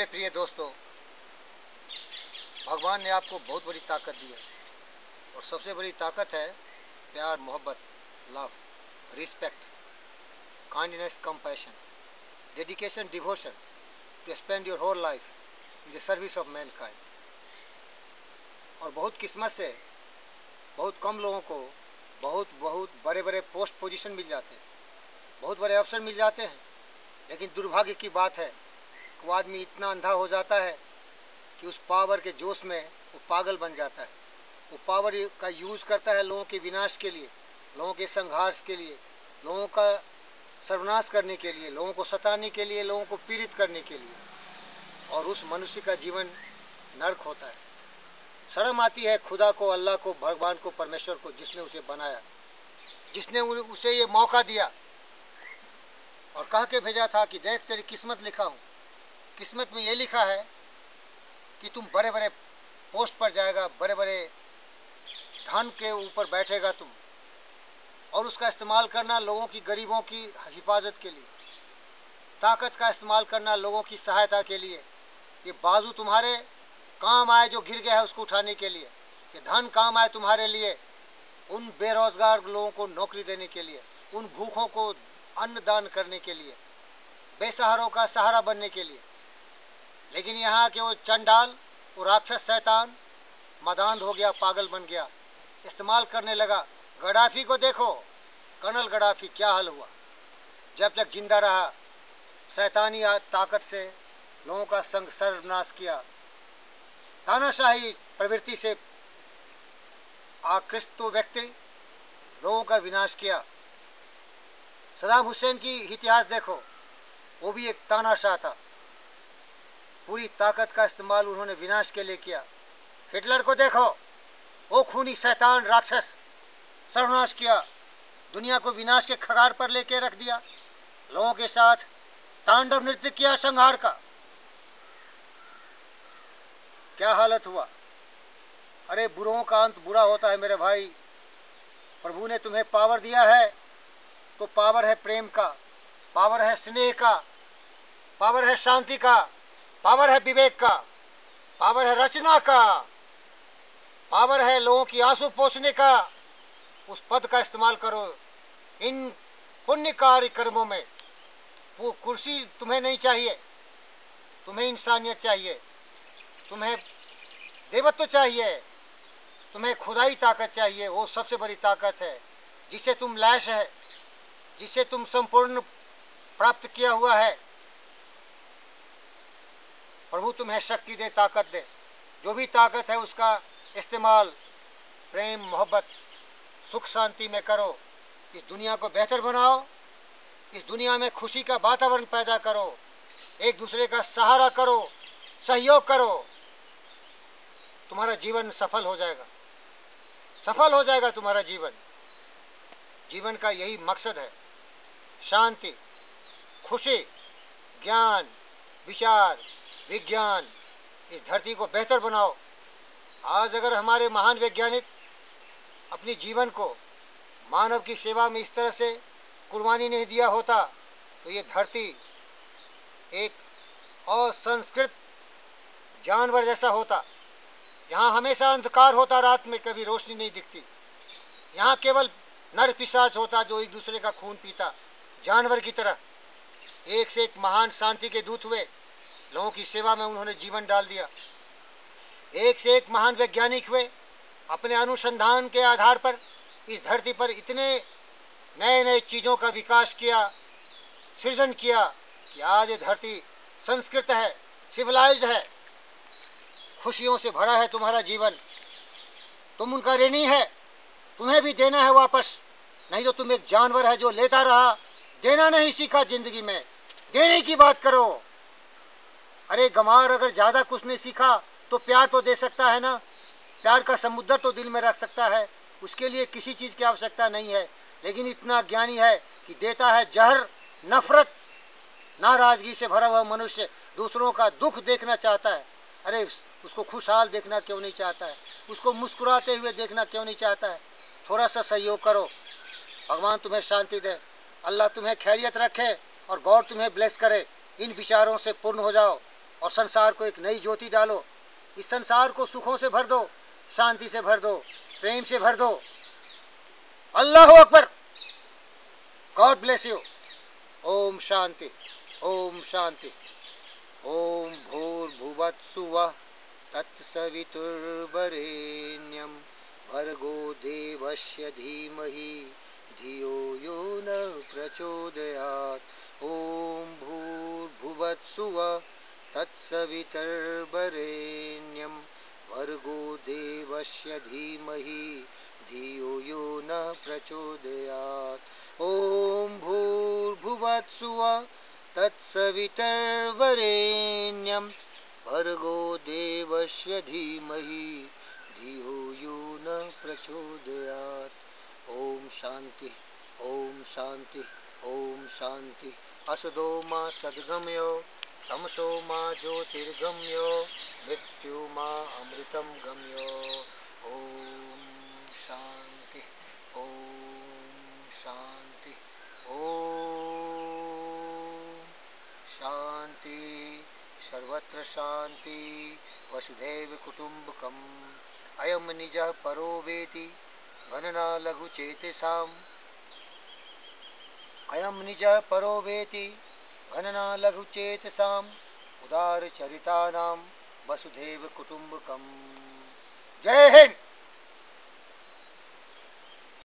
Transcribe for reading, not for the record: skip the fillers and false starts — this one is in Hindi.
मेरे प्रिय दोस्तों, भगवान ने आपको बहुत बड़ी ताकत दी है और सबसे बड़ी ताकत है प्यार, मोहब्बत, love, respect, kindness, compassion, dedication, devotion to spend your whole life in the service of mankind. और बहुत किस्मत से बहुत कम लोगों को बहुत बहुत बड़े बड़े पोस्ट पोजीशन मिल जाते हैं, बहुत बड़े अवसर मिल जाते हैं। लेकिन दुर्भाग्य की बात है कि वो आदमी इतना अंधा हो जाता है कि उस पावर के जोश में वो पागल बन जाता है। वो पावर का यूज़ करता है लोगों के विनाश के लिए, लोगों के संघर्ष के लिए, लोगों का सर्वनाश करने के लिए, लोगों को सताने के लिए, लोगों को पीड़ित करने के लिए। और उस मनुष्य का जीवन नर्क होता है। शर्म आती है खुदा को, अल्लाह को, भगवान को, परमेश्वर को, जिसने उसे बनाया, जिसने उसे ये मौका दिया और कह के भेजा था कि देख तेरी किस्मत लिखा हूँ। किस्मत में ये लिखा है कि तुम बड़े बड़े पोस्ट पर जाएगा, बड़े बड़े धन के ऊपर बैठेगा तुम, और उसका इस्तेमाल करना लोगों की, गरीबों की हिफाजत के लिए, ताकत का इस्तेमाल करना लोगों की सहायता के लिए। ये बाजू तुम्हारे काम आए जो गिर गया है उसको उठाने के लिए, ये धन काम आए तुम्हारे लिए उन बेरोजगार लोगों को नौकरी देने के लिए, उन भूखों को अन्न दान करने के लिए, बेसहारों का सहारा बनने के लिए। लेकिन यहाँ के वो चंडाल, वो राक्षस शैतान मदांध हो गया, पागल बन गया, इस्तेमाल करने लगा। गद्दाफी को देखो, कर्नल गद्दाफी क्या हाल हुआ। जब तक जिंदा रहा शैतानी ताकत से लोगों का सर्वनाश किया, तानाशाही प्रवृत्ति से आकृष्ट व्यक्ति लोगों का विनाश किया। सदाम हुसैन की इतिहास देखो, वो भी एक तानाशाह था, पूरी ताकत का इस्तेमाल उन्होंने विनाश के लिए किया। हिटलर को देखो, वो खूनी शैतान राक्षस सर्वनाश किया, दुनिया को विनाश के कगार पर लेके रख दिया, लोगों के साथ तांडव नृत्य किया संहार का। क्या हालत हुआ। अरे बुरों का अंत बुरा होता है मेरे भाई। प्रभु ने तुम्हें पावर दिया है तो पावर है प्रेम का, पावर है स्नेह का, पावर है शांति का, पावर है विवेक का, पावर है रचना का, पावर है लोगों की आंसू पोंछने का। उस पद का इस्तेमाल करो इन पुण्य कार्यक्रमों में। वो कुर्सी तुम्हें नहीं चाहिए, तुम्हें इंसानियत चाहिए, तुम्हें देवत्व चाहिए, तुम्हें खुदाई ताकत चाहिए। वो सबसे बड़ी ताकत है जिसे तुम लैस है, जिसे तुम संपूर्ण प्राप्त किया हुआ है। प्रभु तुम्हें शक्ति दे, ताकत दे। जो भी ताकत है उसका इस्तेमाल प्रेम, मोहब्बत, सुख, शांति में करो। इस दुनिया को बेहतर बनाओ, इस दुनिया में खुशी का वातावरण पैदा करो, एक दूसरे का सहारा करो, सहयोग करो। तुम्हारा जीवन सफल हो जाएगा, सफल हो जाएगा तुम्हारा जीवन। जीवन का यही मकसद है, शांति, खुशी, ज्ञान, विचार, विज्ञान। इस धरती को बेहतर बनाओ। आज अगर हमारे महान वैज्ञानिक अपनी जीवन को मानव की सेवा में इस तरह से कुर्बानी नहीं दिया होता तो ये धरती एक असंस्कृत जानवर जैसा होता। यहाँ हमेशा अंधकार होता, रात में कभी रोशनी नहीं दिखती। यहाँ केवल नर पिशाच होता जो एक दूसरे का खून पीता, जानवर की तरह। एक से एक महान शांति के दूत हुए, लोगों की सेवा में उन्होंने जीवन डाल दिया। एक से एक महान वैज्ञानिक हुए, अपने अनुसंधान के आधार पर इस धरती पर इतने नए नए चीज़ों का विकास किया, सृजन किया कि आज ये धरती संस्कृत है, सिविलाइज्ड है, खुशियों से भरा है तुम्हारा जीवन। तुम उनका ऋणी है, तुम्हें भी देना है वापस। नहीं तो तुम एक जानवर है जो लेता रहा, देना नहीं सीखा जिंदगी में। देने की बात करो। अरे गंवार अगर ज्यादा कुछ नहीं सीखा तो प्यार तो दे सकता है ना, प्यार का समुद्र तो दिल में रख सकता है, उसके लिए किसी चीज की आवश्यकता नहीं है। लेकिन इतना ज्ञानी है कि देता है जहर, नफरत, नाराजगी से भरा हुआ मनुष्य दूसरों का दुख देखना चाहता है। अरे उसको खुशहाल देखना क्यों नहीं चाहता है, उसको मुस्कुराते हुए देखना क्यों नहीं चाहता है। थोड़ा सा सहयोग करो। भगवान तुम्हें शांति दे, अल्लाह तुम्हें खैरियत रखे और गॉड तुम्हें ब्लेस करे। इन विचारों से पूर्ण हो जाओ। और संसार को एक नई ज्योति डालो। इस संसार को सुखों से भर दो, शांति से भर दो, प्रेम से भर दो। अल्लाह अकबर। God bless you. ओम शांति, ओम शांति। ओम भूर्भुवस्सुवः तत्सवितुर्वरेण्यं भर्गो देवस्य धीमहि धियो यो न प्रचोदयात्। ओम भूर्भुवस्सुवः तत्सवितुर्वरेण्यं भर्गो देवस्य धीमहि धियो यो न प्रचोदयात्। ओम भूर्भुवस्सुवः तत्सवितुर्वरेण्यं भर्गो देवस्य धीमहि धियो यो न प्रचोदयात्। ओम शांति, ओम शांति, ओम शांति। असदो मा सद्गमयो तमसो मा ज्योतिर्गमयो मृत्यु मा अमृतं गमयो। ओम शांति, ओम शांति, ओम शांति। सर्वत्र शांति। वसुधैव कुटुम्बकम्। अयं निजः परो वेति गणना लघुचेतसाम्। अयं निजः परो वेति गणना लघुचेतसाम्। उदारचरितानां वसुधैव कुटुम्बकम्। जय हिंद।